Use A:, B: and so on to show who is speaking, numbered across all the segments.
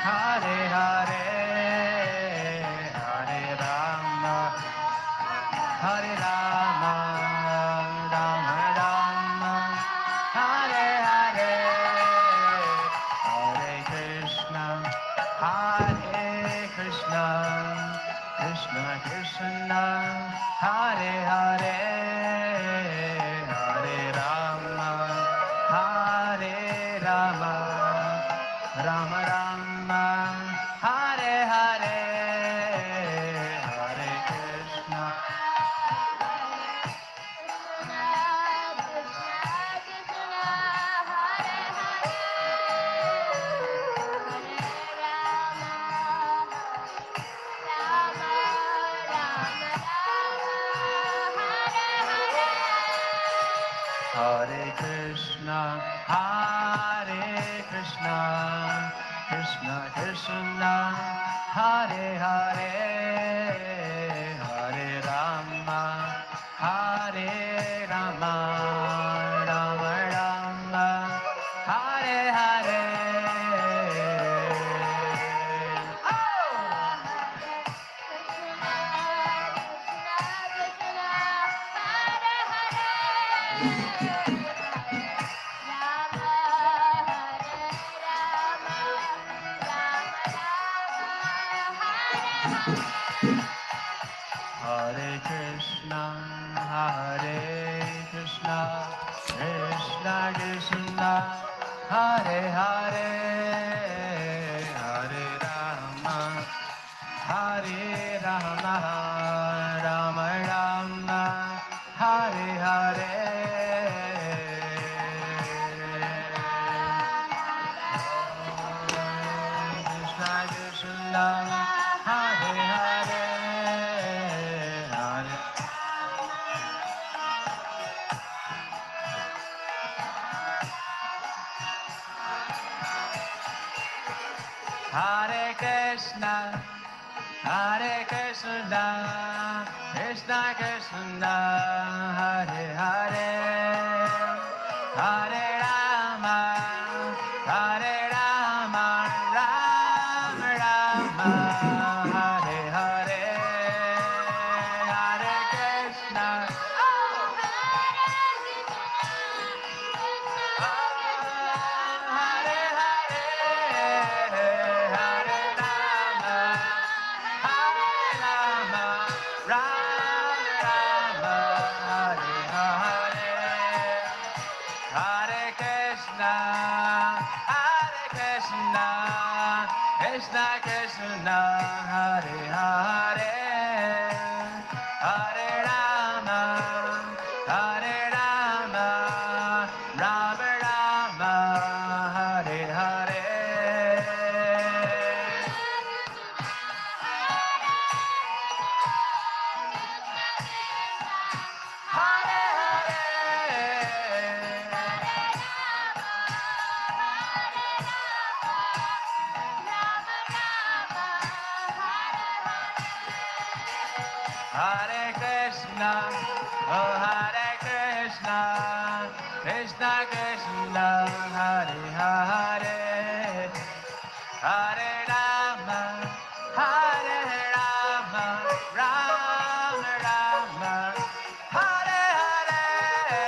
A: Hare Hare, Hare Rama, Hare Rama, Rama Rama, Hare Hare, Hare Krishna, Krishna Krishna, Hare Hare, Hare Rama, Rama Rama, Hare Hare, Hare Krishna. Hare Krishna, Krishna Krishna, Hare Hare, Hare Rama, Rama Rama, Hare Hare. Oh! Hare Krishna, Krishna Krishna, Hare Hare, Hare Rama, Rama Rama, Hare Hare. Krishna Krishna, Hare Hare, Hare. Hare Krishna, Krishna Krishna, Hare Hare, Hare Rama, Rama Rama, Hare Hare, Hare Krishna. Hare Hare, Hare Rama, Rama, Hare Hare, Hare Krishna, Krishna Krishna, Hare Hare, Hare Rama, Rama Rama, Hare Hare. Hare Krishna, oh Hare Krishna, Krishna Krishna, Hare Hare, Hare Rama, Rama Rama, Hare Hare.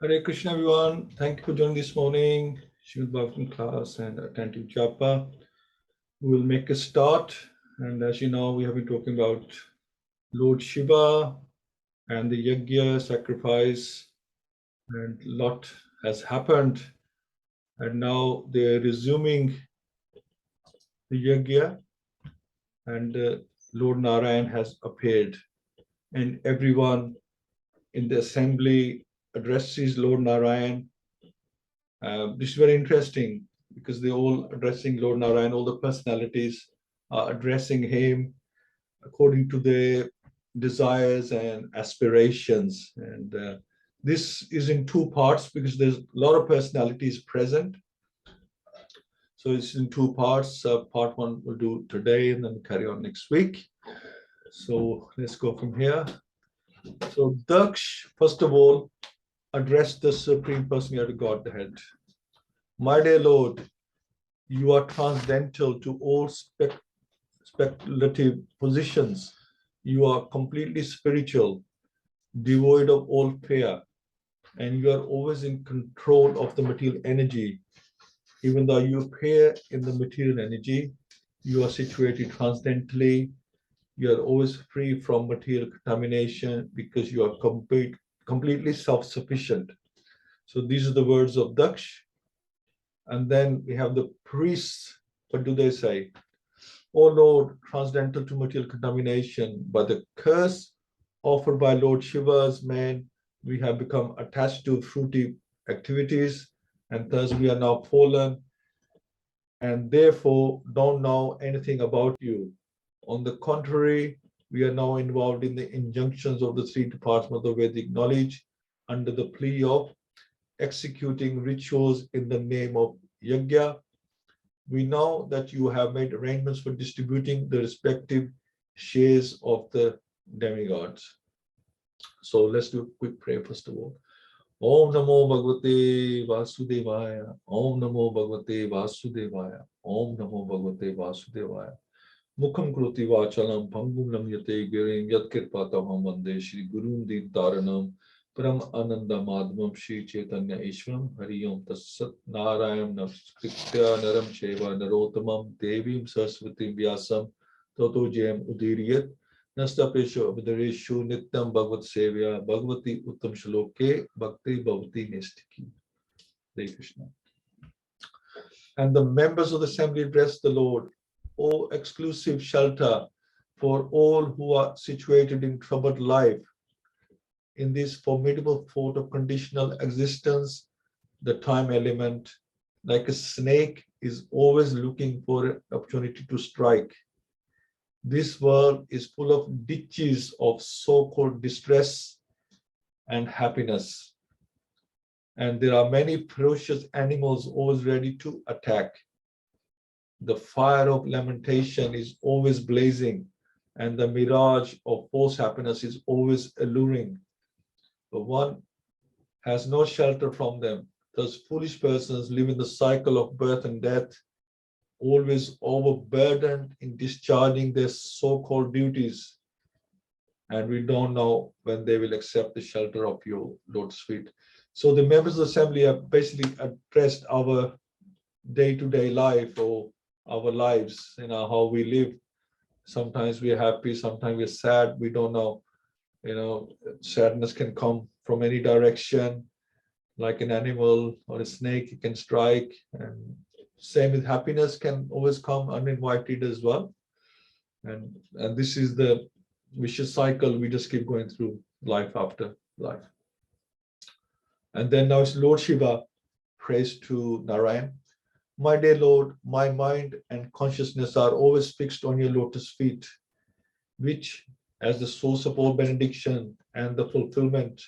B: Hare Krishna, everyone. Thank you for joining this morning. Srimad Bhagavatam class and attentive japa. We will make a start. And as you know, we have been talking about Lord Shiva and the yajna sacrifice, and a lot has happened. And now they're resuming the yajna, and Lord Narayan has appeared, and everyone in the assembly addresses Lord Narayan. This is very interesting because they're all addressing Lord Narayan, all the personalities are addressing him according to their desires and aspirations. And This is in two parts because there's a lot of personalities present. So it's in two parts. Part one we'll do today and then carry on next week. So let's go from here. So Daksh, first of all, addressed the Supreme Personality of Godhead. My dear Lord, you are transcendental to all speculative positions. You are completely spiritual, devoid of all fear, and you are always in control of the material energy. Even though you appear in the material energy, you are situated transcendently. You are always free from material contamination because you are completely self-sufficient. So these are the words of Daksh. And then we have the priests. What do they say? O Lord, transcendental to material contamination, by the curse offered by Lord Shiva's man, we have become attached to fruity activities, and thus we are now fallen, and therefore don't know anything about you. On the contrary, we are now involved in the injunctions of the three departments of Vedic knowledge under the plea of executing rituals in the name of Yajna. We know that you have made arrangements for distributing the respective shares of the demigods. So let's do a quick prayer first of all. Om Namo Bhagavate Vasudevaya. Om Namo Bhagavate Vasudevaya. Om Namo Bhagavate Vasudevaya. Mukham Kruti Vachalam Bhangum Namyate Girim Yat Kirpatamam Vande Shri Gurun Deep Dharanam Param Ananda Madhvam Shri Chaitanya Ishwaram Hari Om Tassat Narayam Namaskritya Naram Sheva Narotamam Devim Saraswati Vyasam Toto Jayam Udiriyat Nastapesho Abhidareshu Nityam Bhagavad Sevya Bhagavati Uttam Shloke Bhakti Bhavati Nestiki. Hare Krishna. And the members of the assembly address the Lord, O exclusive shelter for all who are situated in troubled life. In this formidable fort of conditional existence, the time element, like a snake, is always looking for an opportunity to strike. This world is full of ditches of so-called distress and happiness. And there are many ferocious animals always ready to attack. The fire of lamentation is always blazing, and the mirage of false happiness is always alluring. But one has no shelter from them. Thus, foolish persons live in the cycle of birth and death, always overburdened in discharging their so-called duties. And we don't know when they will accept the shelter of your Lord's feet. So the members of the assembly have basically addressed our day-to-day life or our lives, how we live. Sometimes we're happy, sometimes we're sad. We don't know, sadness can come from any direction, like an animal or a snake, it can strike. And same with happiness, can always come uninvited as well. And this is the vicious cycle. We just keep going through life after life. And then now it's Lord Shiva prays to Narayan. My dear Lord, my mind and consciousness are always fixed on your lotus feet, which, as the source of all benediction and the fulfillment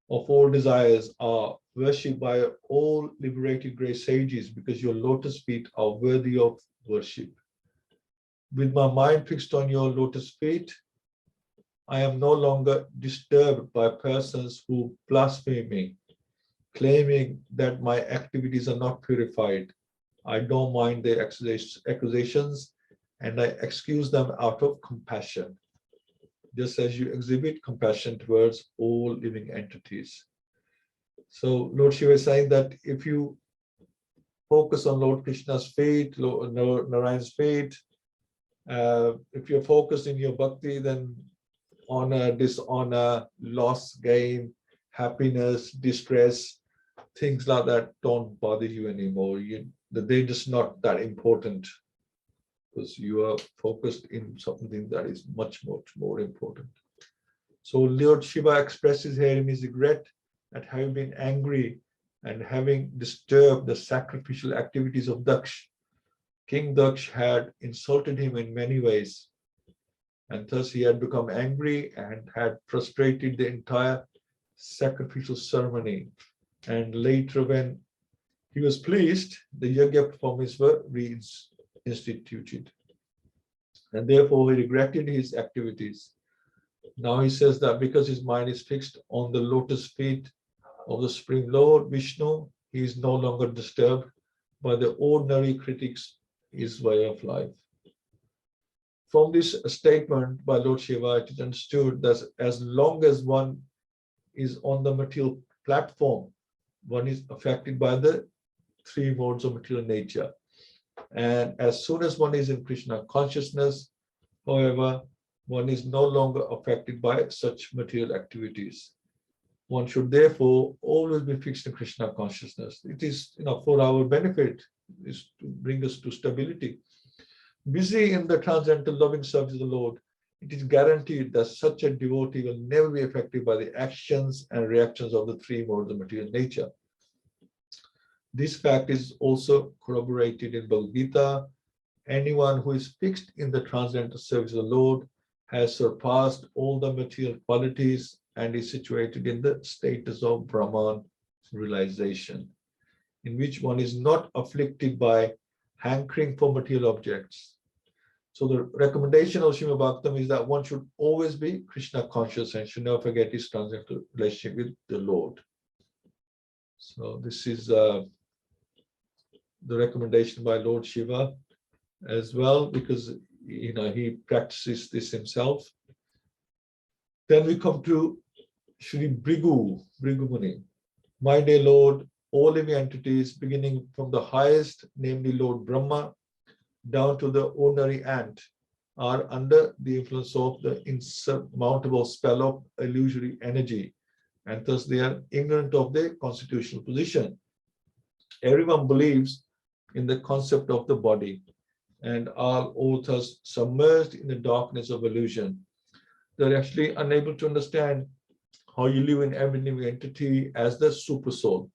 B: of all desires, are worshipped by all liberated great sages, because your lotus feet are worthy of worship. With my mind fixed on your lotus feet, I am no longer disturbed by persons who blaspheme me, claiming that my activities are not purified. I don't mind their accusations, and I excuse them out of compassion, just as you exhibit compassion towards all living entities. So Lord Shiva is saying that if you focus on Lord Krishna's feet, Lord Narayan's feet, if you're focused in your bhakti, then honor, dishonor, loss, gain, happiness, distress, things like that don't bother you anymore. They're just not that important, because you are focused in something that is much more important. So Lord Shiva expresses here his regret at having been angry and having disturbed the sacrificial activities of Daksh. King Daksh had insulted him in many ways, and thus he had become angry and had frustrated the entire sacrificial ceremony. And later, when he was pleased, the yajna performances were reinstituted. And therefore, he regretted his activities. Now he says that because his mind is fixed on the lotus feet of the Supreme Lord Vishnu, he is no longer disturbed by the ordinary critics his way of life. From this statement by Lord Shiva, it is understood that as long as one is on the material platform, one is affected by the three modes of material nature. And as soon as one is in Krishna consciousness, however, one is no longer affected by such material activities. One should therefore always be fixed in Krishna consciousness. It is, for our benefit, is to bring us to stability. Busy in the transcendental loving service of the Lord, it is guaranteed that such a devotee will never be affected by the actions and reactions of the three modes of material nature. This fact is also corroborated in Bhagavad-Gita. Anyone who is fixed in the transcendental service of the Lord has surpassed all the material qualities and is situated in the status of Brahman realization, in which one is not afflicted by hankering for material objects. So the recommendation of Srimad Bhagavatam is that one should always be Krishna conscious and should never forget his transcendental relationship with the Lord. So this is the recommendation by Lord Shiva as well, because he practices this himself. Then we come to Shri Bhrigu Muni. My dear Lord, all living entities, beginning from the highest, namely Lord Brahma, down to the ordinary ant, are under the influence of the insurmountable spell of illusory energy, and thus they are ignorant of their constitutional position. Everyone believes in the concept of the body, and are all thus submerged in the darkness of illusion. They're actually unable to understand how you live in every living entity as the super soul.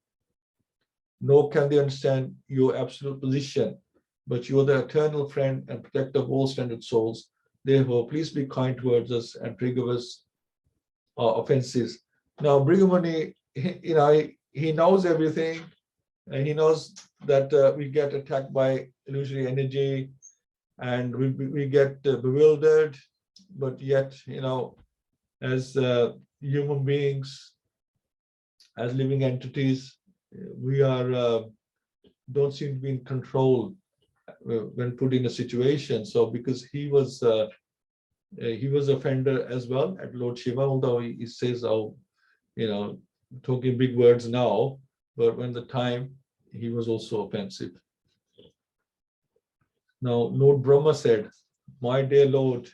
B: Nor can they understand your absolute position, but you are the eternal friend and protector of all standard souls. Therefore, please be kind towards us and forgive us our offenses. Now, Bhrigu he knows everything, and he knows that we get attacked by illusory energy, and we get bewildered. But yet, as human beings, as living entities, we are don't seem to be in control when put in a situation. So because he was offender as well at Lord Shiva, although he says, talking big words now, but when the time he was also offensive. Now Lord Brahma said, my dear Lord,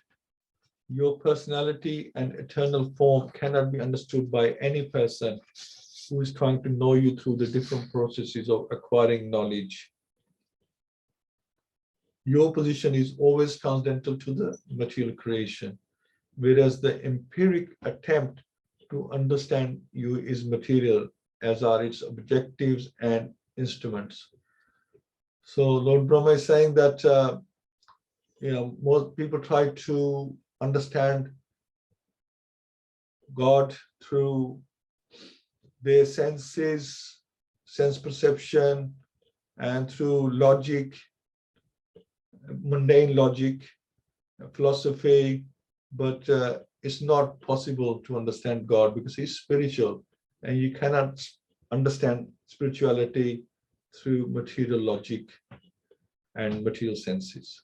B: your personality and eternal form cannot be understood by any person who is trying to know you through the different processes of acquiring knowledge. Your position is always transcendental to the material creation, whereas the empiric attempt to understand you is material, as are its objectives and instruments. So Lord Brahma is saying that most people try to understand God through their senses, sense perception, and through logic, mundane logic, philosophy, but it's not possible to understand God because he's spiritual, and you cannot understand spirituality through material logic and material senses.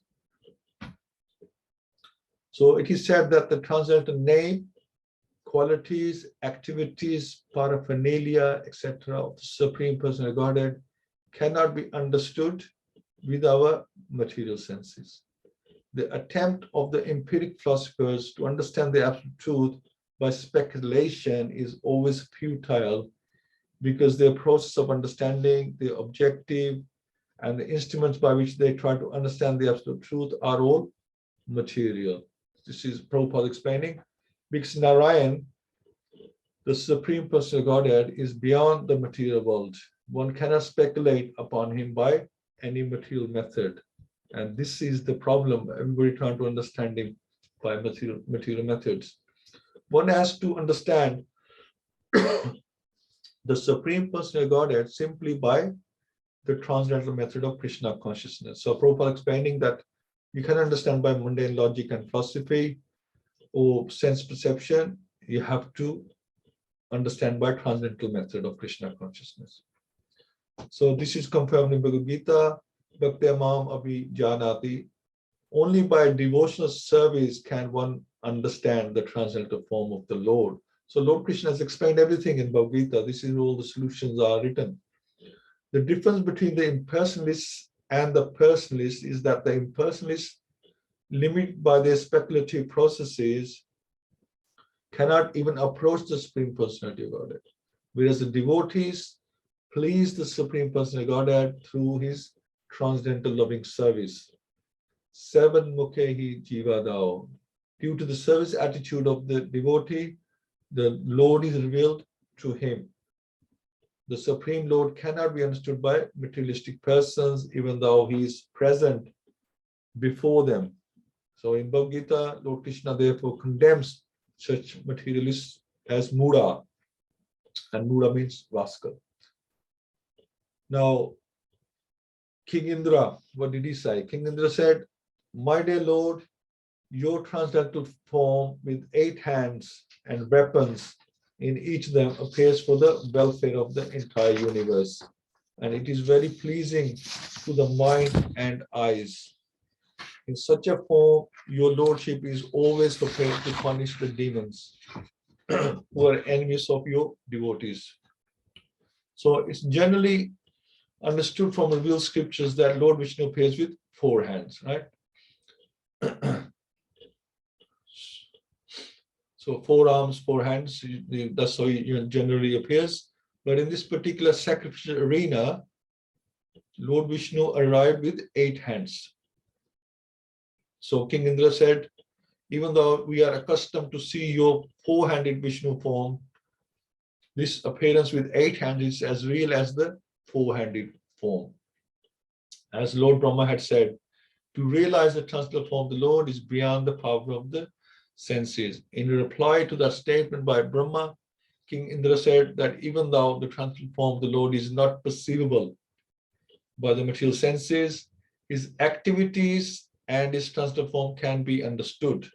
B: So it is said that the transcendental name, qualities, activities, paraphernalia, etc. of the Supreme Personal Godhead cannot be understood with our material senses. The attempt of the empiric philosophers to understand the absolute truth by speculation is always futile, because their process of understanding, the objective, and the instruments by which they try to understand the absolute truth are all material. This is Prabhupada explaining, because Narayan, the Supreme Personal Godhead, is beyond the material world. One cannot speculate upon him by any material method. And this is the problem, everybody trying to understand him by material methods. One has to understand the Supreme Personal Godhead simply by the transcendental method of Krishna consciousness. So Prabhupada explaining that you can understand by mundane logic and philosophy or sense perception, you have to understand by transcendental method of Krishna consciousness. So this is confirmed in Bhagavad-Gita, Bhakti-mam abhi janati. Only by devotional service can one understand the transcendental form of the Lord. So Lord Krishna has explained everything in Bhagavad-Gita. This is all the solutions are written. The difference between the impersonalists and the personalists is that the impersonalists, limited by their speculative processes, cannot even approach the Supreme Personality of Godhead, whereas the devotees please the Supreme Personality of Godhead through his transcendental loving service. Seven mukhehi jiva dao. Due to the service attitude of the devotee, the Lord is revealed to him. The Supreme Lord cannot be understood by materialistic persons, even though he is present before them. So in Bhagavad Gita, Lord Krishna therefore condemns such materialists as Mura, and Mura means rascal. Now, King Indra, what did he say? King Indra said, "My dear Lord, your transcendental form with 8 hands and weapons in each of them appears for the welfare of the entire universe. And it is very pleasing to the mind and eyes. In such a form, your lordship is always prepared to punish the demons who are enemies of your devotees." So it's generally understood from revealed scriptures that Lord Vishnu appears with 4 hands, right? So 4 arms, 4 hands, that's how he generally appears. But in this particular sacrificial arena, Lord Vishnu arrived with 8 hands. So King Indra said, even though we are accustomed to see your 4-handed Vishnu form, this appearance with 8 hands is as real as the 4-handed form. As Lord Brahma had said, to realize the transcendental form of the Lord is beyond the power of the senses. In reply to that statement by Brahma, King Indra said that even though the transcendental form of the Lord is not perceivable by the material senses, his activities and his transcendental form can be understood.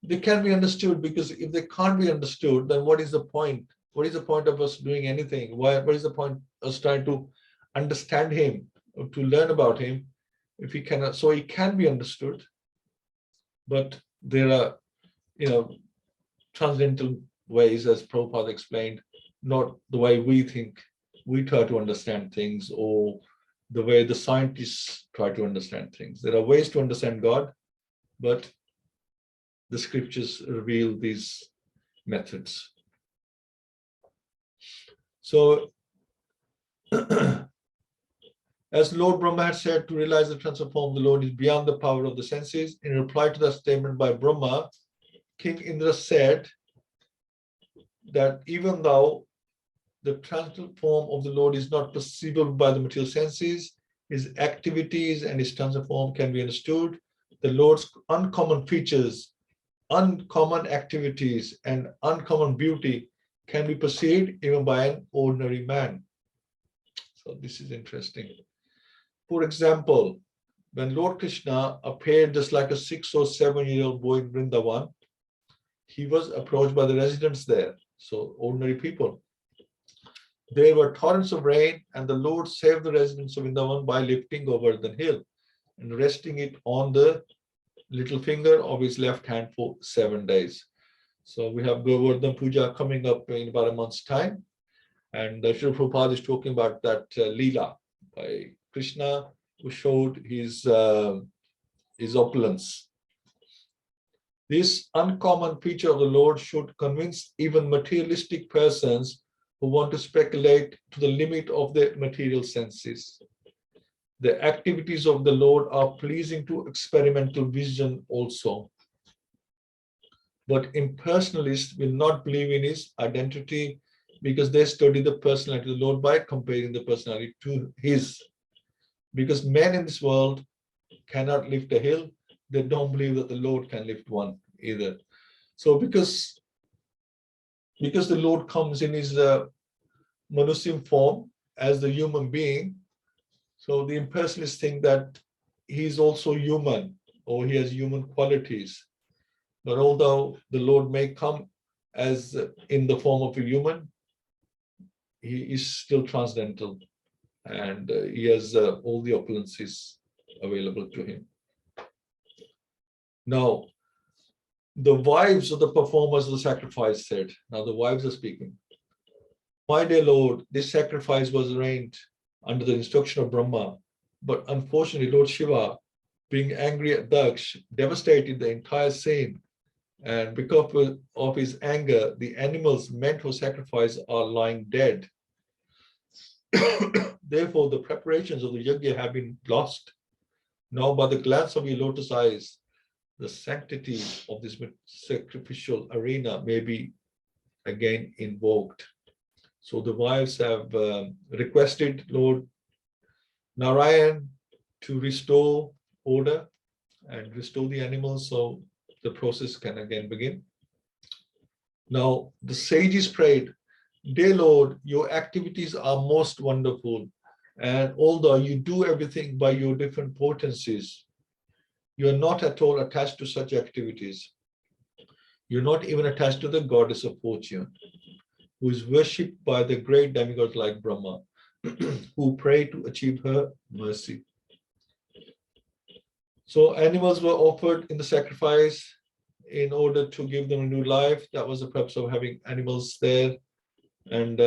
B: They can be understood because if they can't be understood, then what is the point? What is the point of us doing anything? What is the point of us trying to understand him or to learn about him if he cannot? So he can be understood, but there are, transcendental ways, as Prabhupada explained, not the way we think, we try to understand things, or the way the scientists try to understand things. There are ways to understand God, but the scriptures reveal these methods. So, as Lord Brahma had said, to realize the transcendental form of the Lord is beyond the power of the senses. In reply to that statement by Brahma, King Indra said that even though the transcendental form of the Lord is not perceivable by the material senses, his activities and his transcendental form can be understood. The Lord's uncommon features, uncommon activities, and uncommon beauty can be perceived even by an ordinary man. So this is interesting. For example, when Lord Krishna appeared just like a 6 or 7-year-old boy in Vrindavan, he was approached by the residents there, so ordinary people. There were torrents of rain, and the Lord saved the residents of Vrindavan by lifting over the hill and resting it on the little finger of his left hand for 7 days. So we have Govardhan Puja coming up in about a month's time. And Srila Prabhupada is talking about that Leela by Krishna, who showed his opulence. This uncommon feature of the Lord should convince even materialistic persons who want to speculate to the limit of their material senses. The activities of the Lord are pleasing to experimental vision also. But impersonalists will not believe in his identity because they study the personality of the Lord by comparing the personality to his. Because men in this world cannot lift a hill, they don't believe that the Lord can lift one either. So because because the Lord comes in his Manusim form as the human being, so the impersonalists think that he's also human or he has human qualities. But although the Lord may come as in the form of a human, he is still transcendental, and he has all the opulences available to him. Now, the wives of the performers of the sacrifice said, now the wives are speaking, "My dear Lord, this sacrifice was arranged under the instruction of Brahma, but unfortunately Lord Shiva, being angry at Daksh, devastated the entire scene, and because of his anger, the animals meant for sacrifice are lying dead. Therefore, the preparations of the yajna have been lost. Now, by the glance of your lotus eyes, the sanctity of this sacrificial arena may be again invoked." So the wives have requested Lord Narayan to restore order and restore the animals so the process can again begin. Now the sages prayed, "Dear Lord, your activities are most wonderful, and although you do everything by your different potencies, you are not at all attached to such activities. You're not even attached to the goddess of fortune, who is worshipped by the great demigods like Brahma, who pray to achieve her mercy." So animals were offered in the sacrifice in order to give them a new life. That was the purpose of having animals there. And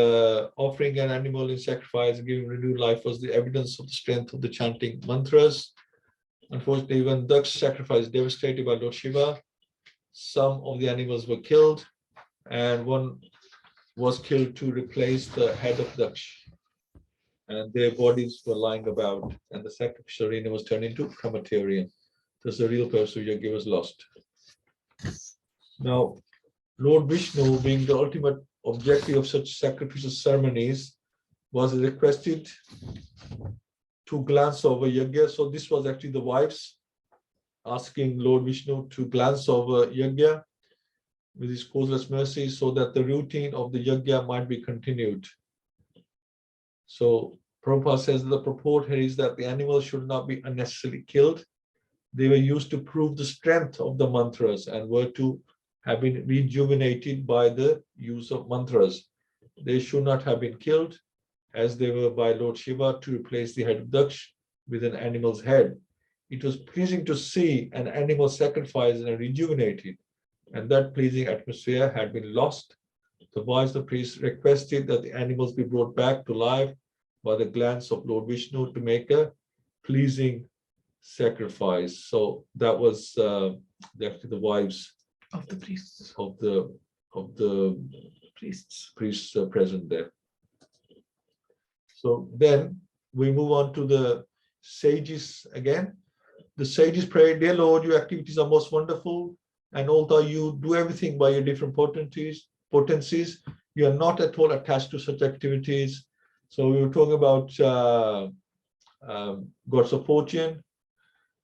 B: offering an animal in sacrifice and giving renewed life was the evidence of the strength of the chanting mantras. Unfortunately, when Daksh's sacrifice devastated by Lord Shiva, some of the animals were killed, and one was killed to replace the head of Daksh. And their bodies were lying about, and the sacrificial arena was turned into crematorium. Thus, the real purpose of yajna was lost. Now, Lord Vishnu, being the ultimate objective of such sacrificial ceremonies, was requested to glance over yajna. So this was actually the wives asking Lord Vishnu to glance over yajna with his causeless mercy so that the routine of the yajna might be continued. So Prabhupada says the purport here is that the animals should not be unnecessarily killed. They were used to prove the strength of the mantras and were to have been rejuvenated by the use of mantras. They should not have been killed as they were by Lord Shiva to replace the head of Daksh with an animal's head. It was pleasing to see an animal sacrificed and rejuvenated, and that pleasing atmosphere had been lost. The wives of the priests requested that the animals be brought back to life by the glance of Lord Vishnu to make a pleasing sacrifice. So that was actually the wives
C: Of the priests.
B: of the
C: Priests.
B: priests present there. So then we move on to the sages again. The sages pray, "Dear Lord, your activities are most wonderful, and although you do everything by your different potencies, you are not at all attached to such activities." So we were talking about gods of fortune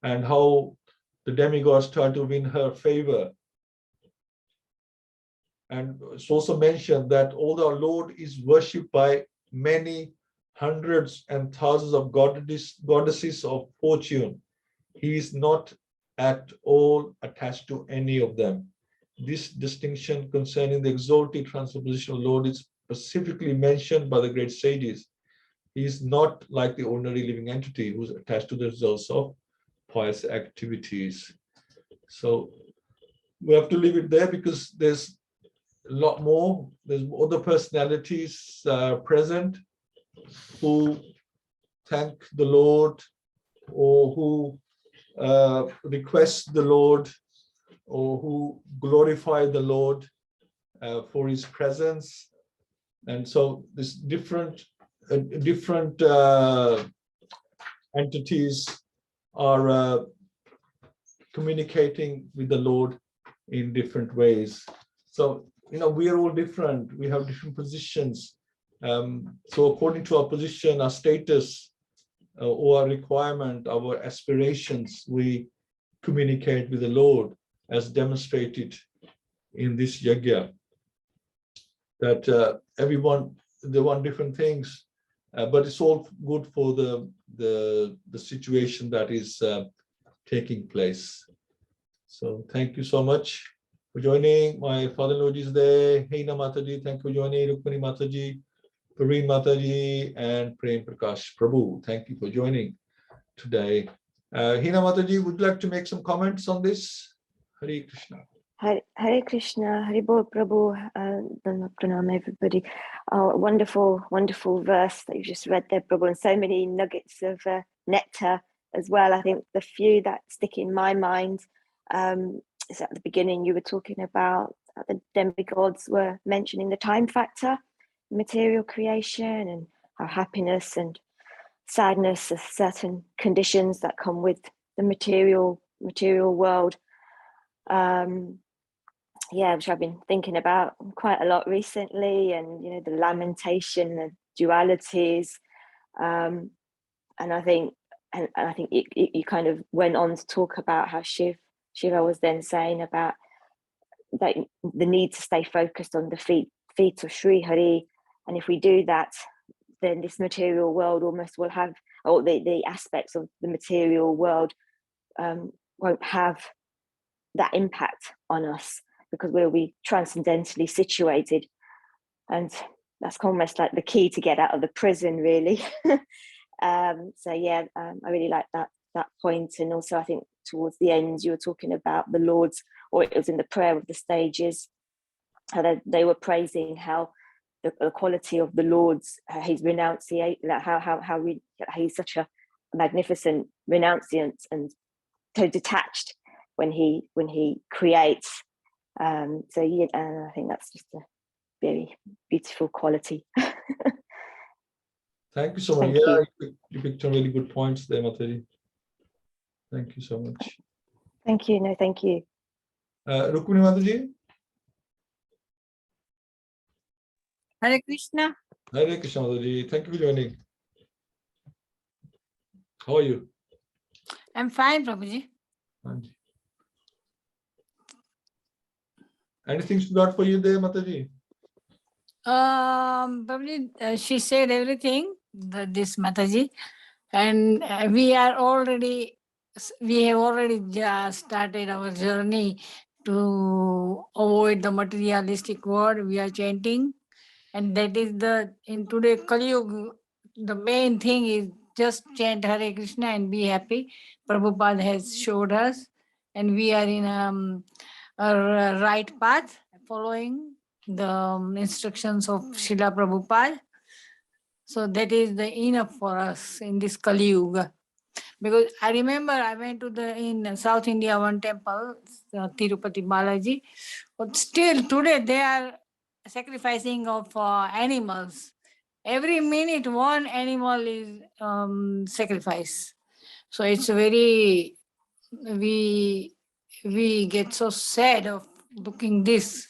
B: and how the demigods try to win her favor. And it's also mentioned that although our Lord is worshipped by many hundreds and thousands of goddesses of fortune, he is not at all attached to any of them. This distinction concerning the exalted transpositional Lord is specifically mentioned by the great sages. He is not like the ordinary living entity who's attached to the results of pious activities. So we have to leave it there because there's a lot more. There's other personalities present who thank the Lord or who request the Lord or who glorify the Lord for his presence. And so this different entities are communicating with the Lord in different ways. So, we are all different. We have different positions. So according to our position, our status, or our requirement, our aspirations, we communicate with the Lord as demonstrated in this yajna. that everyone, they want different things, but it's all good for the situation that is taking place. So thank you so much for joining. My father-in-law is there. Heina Mataji, thank you for joining. Rukmani Mataji, Pareen Mataji, and Prem Prakash Prabhu, thank you for joining today. Heina Mataji, would you like to make some comments on this? Hare Krishna.
D: Hare Krishna, Hare Bol Prabhu, Pranam everybody. Wonderful, wonderful verse that you just read there, Prabhu, and so many nuggets of nectar as well. I think the few that stick in my mind is at the beginning you were talking about the demigods were mentioning the time factor, material creation, and how happiness and sadness are certain conditions that come with the material world. Yeah, which I've been thinking about quite a lot recently, and the lamentation and dualities, and I think you kind of went on to talk about how Shiva was then saying about that the need to stay focused on the feet of Sri Hari, and if we do that, then this material world almost will have, or the aspects of the material world won't have that impact on us, because we'll be transcendentally situated, and that's almost like the key to get out of the prison, really. So yeah, I really like that point. And also I think towards the end you were talking about the Lord's, or it was in the prayer of the stages, how they were praising how the quality of the Lord's, his renunciation, how he's such a magnificent renunciant and so detached when he creates. So yeah, I think that's just a very beautiful quality.
B: Thank you so much. You picked some really good points there, Mataji. Thank you so much.
D: Thank you. No, thank you.
B: Rukmini Mataji.
E: Hare Krishna.
B: Hare Krishna Mataji. Thank you for joining. How are you?
E: I'm fine, Prabhuji.
B: Anything stood out for you there, Mataji?
E: Prabhuji, she said everything, this Mataji, and we have already started our journey to avoid the materialistic world. We are chanting, and that is in today Kali Yuga, the main thing is just chant Hare Krishna and be happy. Prabhupada has showed us, and we are in a right path, following the instructions of Srila Prabhupada. So that is the enough for us in this Kali Yuga. Because I remember I went to in South India one temple, Tirupati Balaji, but still today they are sacrificing of animals. Every minute one animal is sacrificed. So it's very, we get so sad of looking this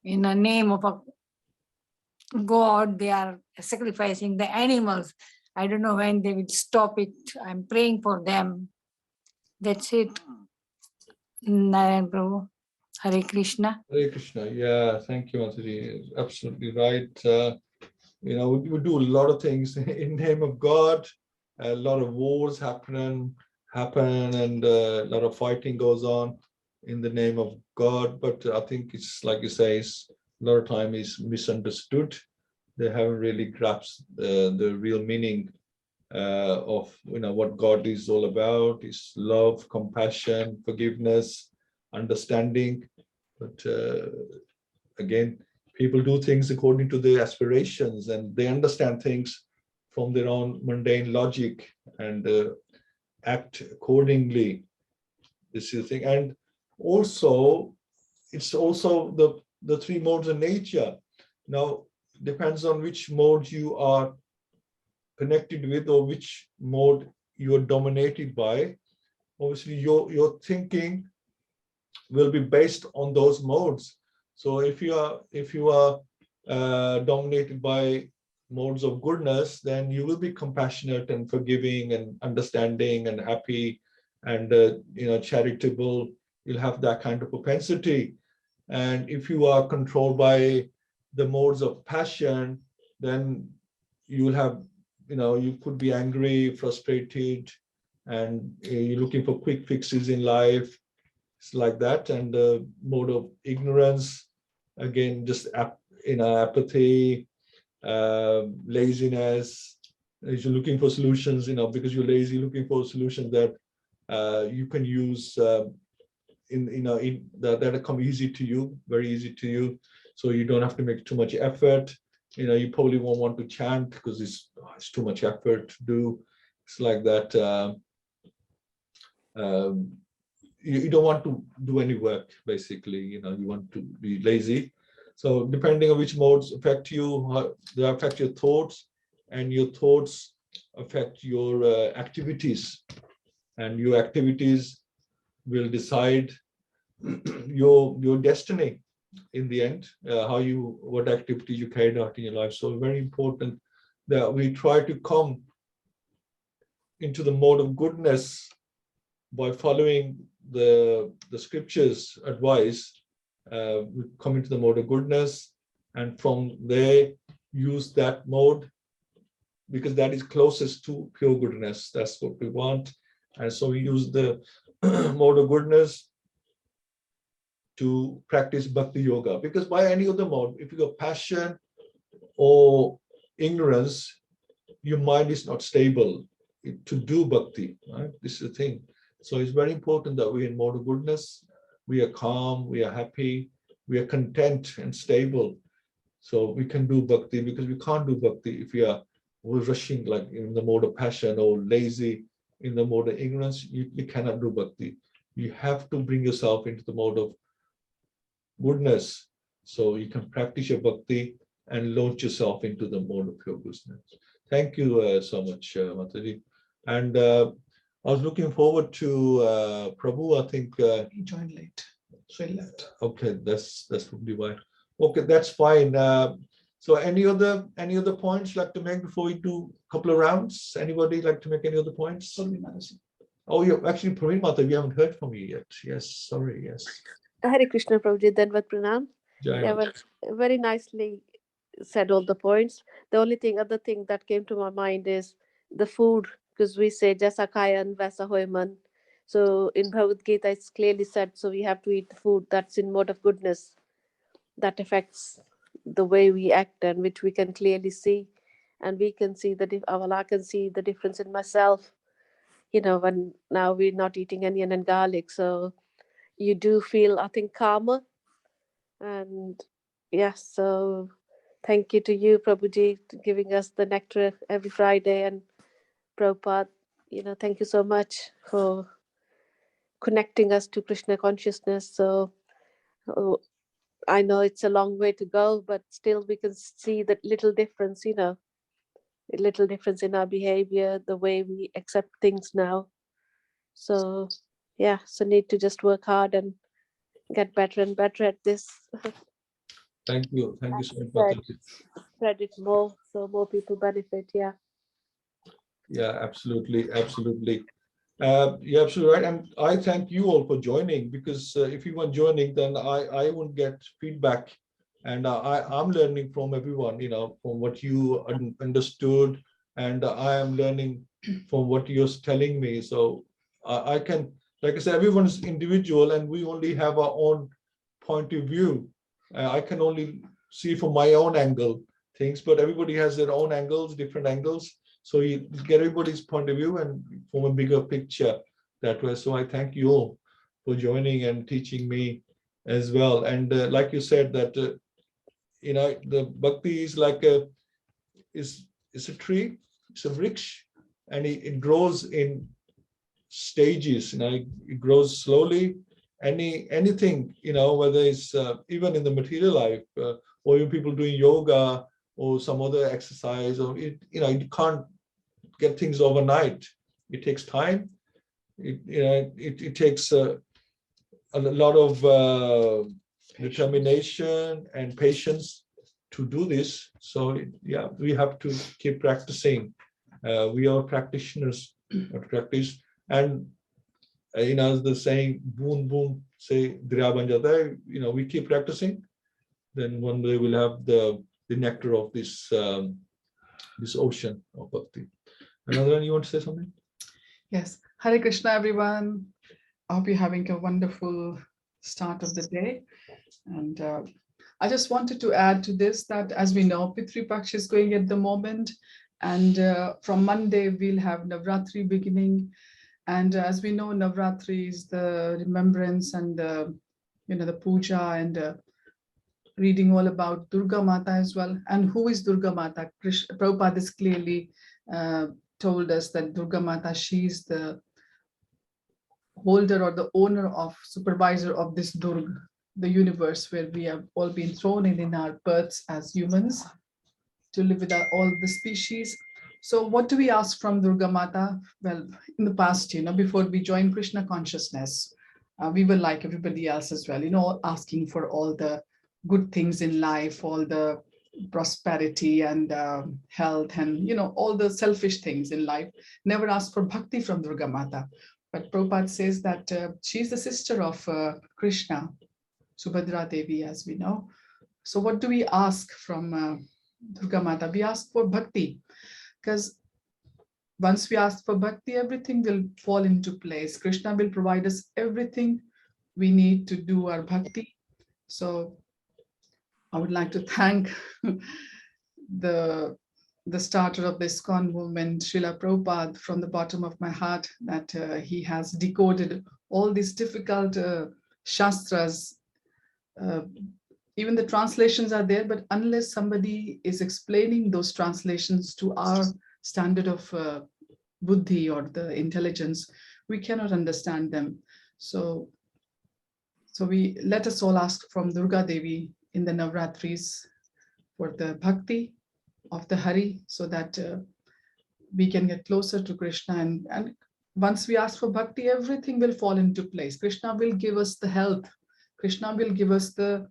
E: in the name of a God. They are sacrificing the animals. I don't know when they will stop it. I'm praying for them. That's it. Narayan Prabhu. Hare Krishna.
B: Hare Krishna. Yeah, thank you, Mataji. Absolutely right. We do a lot of things in the name of God. A lot of wars happen, and a lot of fighting goes on in the name of God. But I think it's like you say, a lot of time is misunderstood. They haven't really grasped the real meaning of what God is all about. Is love, compassion, forgiveness, understanding. But again, people do things according to their aspirations, and they understand things from their own mundane logic and act accordingly. This is the thing. And also, it's also the three modes of nature. Now, depends on which mode you are connected with, or which mode you are dominated by. Obviously, your thinking will be based on those modes. So if you are dominated by modes of goodness, then you will be compassionate and forgiving and understanding and happy and charitable. You'll have that kind of propensity. And if you are controlled by the modes of passion, then you will have, you could be angry, frustrated, and you're looking for quick fixes in life. It's like that. And the mode of ignorance, again, just apathy, laziness. If you're looking for solutions, because you're lazy, looking for solutions that you can use that come easy to you, very easy to you, so you don't have to make too much effort. You probably won't want to chant because it's too much effort to do. It's like that. You don't want to do any work, basically. You want to be lazy. So depending on which modes affect you, they affect your thoughts, and your thoughts affect your activities, and your activities will decide your destiny in the end, what activity you carried out in your life. So very important that we try to come into the mode of goodness by following the scriptures advice. We come into the mode of goodness, and from there use that mode, because that is closest to pure goodness. That's what we want. And so we use the mode of goodness to practice bhakti yoga, because by any other mode, if you got passion or ignorance, your mind is not stable to do bhakti, right? This is the thing. So it's very important that we're in mode of goodness. We are calm, we are happy, we are content and stable. So we can do bhakti, because we can't do bhakti if we're rushing, like in the mode of passion, or lazy in the mode of ignorance. You cannot do bhakti. You have to bring yourself into the mode of goodness, so you can practice your bhakti and launch yourself into the mode of pure goodness. Thank you so much, Mataji. And I was looking forward to Prabhu. I think
C: He joined late, so he left.
B: Okay, that's probably why. Okay, that's fine. So any other points like to make before we do a couple of rounds? Anybody like to make any other points? Oh, you're actually Praveen Mata. We haven't heard from you yet. Yes, sorry. Yes.
F: Hare Krishna Prabhuji, Danvat Pranam.
B: Jai
F: Yeah,
B: Mata.
F: well, very nicely said all the points. The other thing that came to my mind is the food, because we say Jasa Kayan Vasa Hoyman. So in Bhagavad-Gita, it's clearly said, so we have to eat the food that's in mode of goodness, that affects the way we act, and which we can clearly see. And we can see I can see the difference in myself, when now we're not eating onion and garlic. So you do feel, I think, calmer. And yes, so thank you to you, Prabhuji, for giving us the nectar every Friday. And Prabhupada, thank you so much for connecting us to Krishna consciousness. So I know it's a long way to go, but still we can see that little difference, a little difference in our behavior, the way we accept things now. So yeah, so need to just work hard and get better and better at this.
B: Thank you so much,
F: Spread,
B: Mataji.
F: spread it more, so more people benefit. Yeah.
B: Yeah, absolutely. You're absolutely right. And I thank you all for joining, because if you weren't joining, then I wouldn't get feedback. And I'm learning from everyone, from what you understood. And I am learning from what you're telling me. So I can, like I said, everyone's individual, and we only have our own point of view. I can only see from my own angle things, but everybody has their own angles, different angles. So you get everybody's point of view and form a bigger picture that way. So I thank you all for joining and teaching me as well. And like you said, that the bhakti is like it's a tree, it's a vriksha, and it grows in stages. It grows slowly. Anything, whether it's even in the material life, or even people doing yoga or some other exercise, or you can't get things overnight. It takes time. It takes a lot of determination and patience to do this. So yeah, we have to keep practicing. We are practitioners of practice, and as the saying, boon boon say darya ban jata hai. We keep practicing, then one day we'll have the nectar of this this ocean of bhakti. Another one, you want to say something?
C: Yes. Hare Krishna, everyone. I hope you're having a wonderful start of the day. And I just wanted to add to this that, as we know, Pitri Paksh is going at the moment. And from Monday, we'll have Navratri beginning. And as we know, Navratri is the remembrance and the puja and reading all about Durga Mata as well. And who is Durga Mata? Prabhupada has clearly told us that Durga Mata, she is the holder or the owner of, supervisor of this Durga, the universe where we have all been thrown in our births as humans to live with all the species. So what do we ask from Durga Mata? Well, in the past, before we joined Krishna consciousness, we were like everybody else as well, asking for all the good things in life, all the prosperity and health and, all the selfish things in life. Never asked for bhakti from Durga Mata. But Prabhupada says that she's the sister of Krishna, Subhadra Devi, as we know. So what do we ask from Durga Mata? We ask for bhakti, because once we ask for bhakti, everything will fall into place. Krishna will provide us everything we need to do our bhakti. So I would like to thank the starter of the ISKCON movement, Srila Prabhupada, from the bottom of my heart, that he has decoded all these difficult shastras. Even the translations are there, but unless somebody is explaining those translations to our standard of buddhi or the intelligence, we cannot understand them. So we let us all ask from Durga Devi in the Navratris for the bhakti of the Hari, so that we can get closer to Krishna. And once we ask for bhakti, everything will fall into place. Krishna will give us the health. Krishna will give us the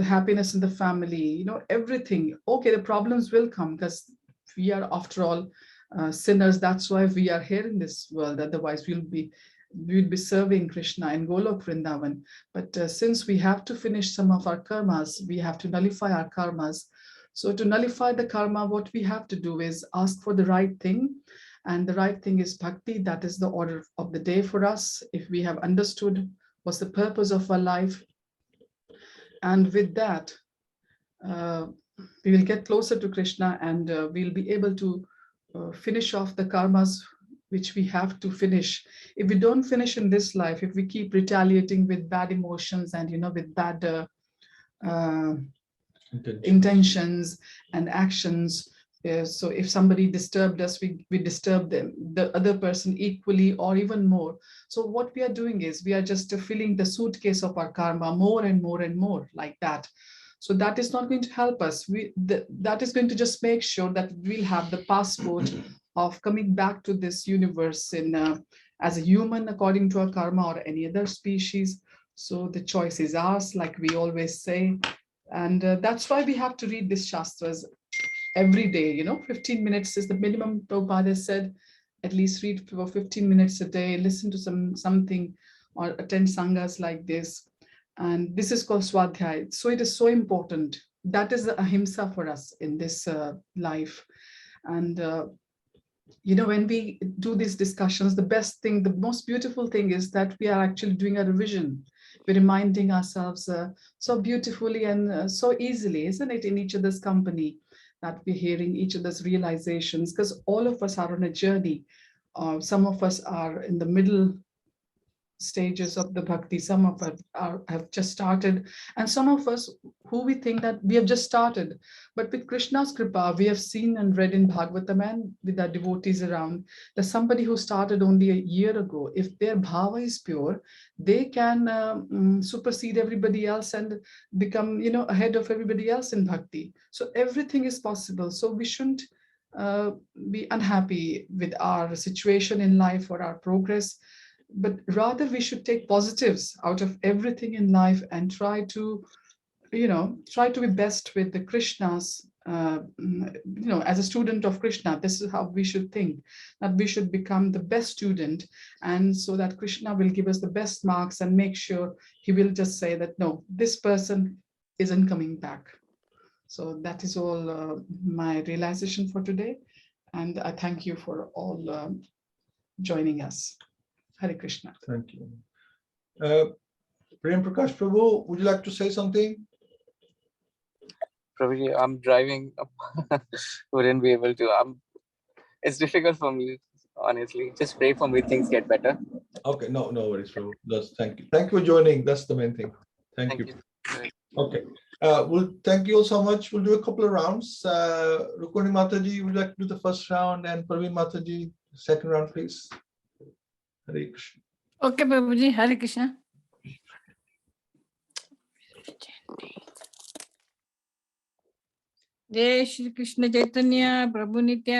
C: happiness in the family, everything. Okay, the problems will come because we are, after all, sinners. That's why we are here in this world. Otherwise, we'd be serving Krishna in Golok Vrindavan. But since we have to finish some of our karmas, we have to nullify our karmas. So to nullify the karma, what we have to do is ask for the right thing. And the right thing is bhakti. That is the order of the day for us. If we have understood what's the purpose of our life, and with that, we will get closer to Krishna, and we'll be able to finish off the karmas which we have to finish. If we don't finish in this life, if we keep retaliating with bad emotions and with bad intentions and actions, so if somebody disturbed us, we disturb them, the other person equally or even more. So what we are doing is we are just filling the suitcase of our karma more and more and more like that. So that is not going to help us. That is going to just make sure that we'll have the passport of coming back to this universe as a human according to our karma, or any other species. So the choice is ours, like we always say. And that's why we have to read these shastras every day. 15 minutes is the minimum. Prabhupada has said, at least read for 15 minutes a day, listen to something, or attend sanghas like this. And this is called Swadhyay. So it is so important. That is the ahimsa for us in this life. And when we do these discussions, the best thing, the most beautiful thing is that we are actually doing a revision. We're reminding ourselves so beautifully and so easily, isn't it, in each other's company, that we're hearing each other's realizations, because all of us are on a journey. Some of us are in the middle stages of the bhakti, some of us have just started, and some of us who we think that we have just started. But with Krishna's kripa, we have seen and read in Bhagavatam and with our devotees around, that somebody who started only a year ago, if their bhava is pure, they can supersede everybody else and become ahead of everybody else in bhakti. So everything is possible. So we shouldn't be unhappy with our situation in life or our progress, but rather we should take positives out of everything in life and try to be best with the Krishnas. As a student of Krishna, this is how we should think, that we should become the best student, and so that Krishna will give us the best marks and make sure he will just say that, no, this person isn't coming back. So that is all my realization for today. And I thank you for all joining us. Hare Krishna.
B: Thank you. Prem Prakash Prabhu, would you like to say something?
G: Prabhuji, I'm driving up. Wouldn't be able to. It's difficult for me, honestly. Just pray for me, things get better.
B: Okay, no worries, Prabhu. Thank you. Thank you for joining. That's the main thing. Thank you. Okay. Well, thank you all so much. We'll do a couple of rounds. Rukmini Mataji, would you like to do the first round, and Praveen Mataji, second round, please. Hare Krishna.
E: Okay, Prabhuji, Hare Krishna. Jai Shri Krishna Chaitanya, Prabhu Nityananda.